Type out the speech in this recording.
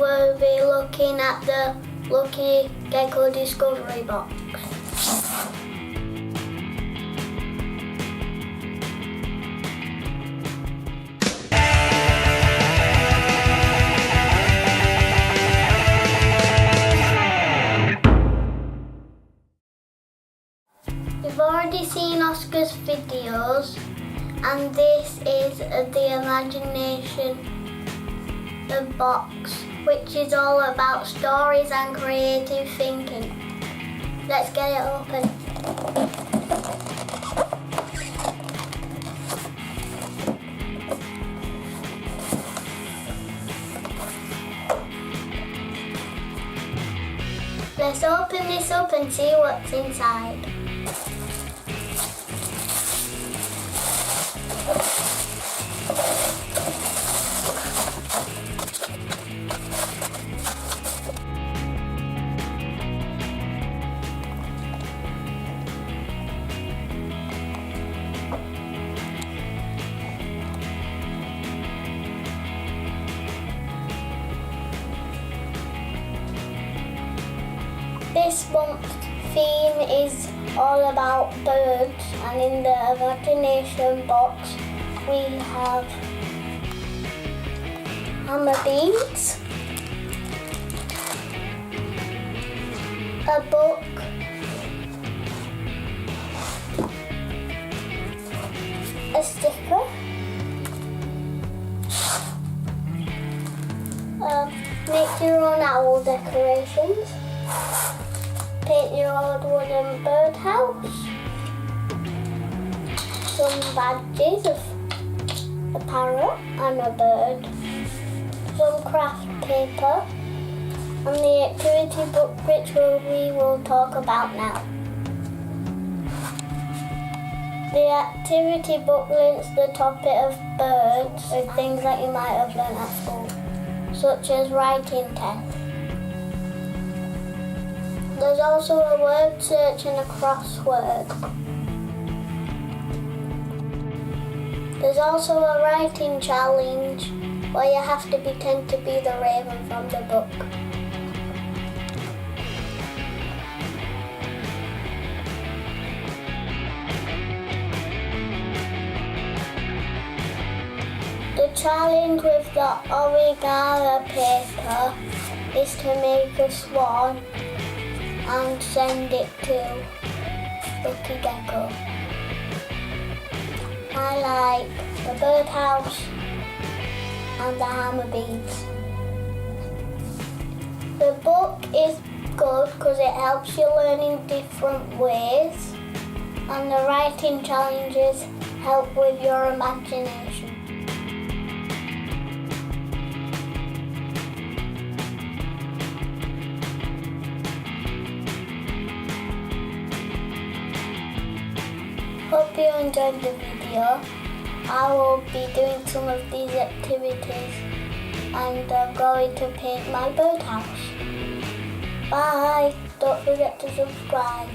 will be looking at the Lucky Gecko Discovery Box. You've already seen Oscar's videos, and this is the Imagination box, which is all about stories and creative thinking. Let's get it open. Let's open this up and see what's inside. This month's theme is all about birds, and in the Imagination box we have hammer beans, a book, a sticker, make your own owl decorations, paint your old wooden birdhouse, some badges of a parrot and a bird, some craft paper, and the activity book which we will talk about now. The activity book links the topic of birds with things that you might have learned at school, such as writing tests. There's also a word search and a crossword. There's also a writing challenge where you have to pretend to be the raven from the book. The challenge with the origami paper is to make a swan and send it to Lucky Gecko. I like the birdhouse and the hammer beans. The book is good because it helps you learn in different ways, and the writing challenges help with your imagination. Hope you enjoyed the video. I will be doing some of these activities, and I'm going to paint my birdhouse. Bye! Don't forget to subscribe.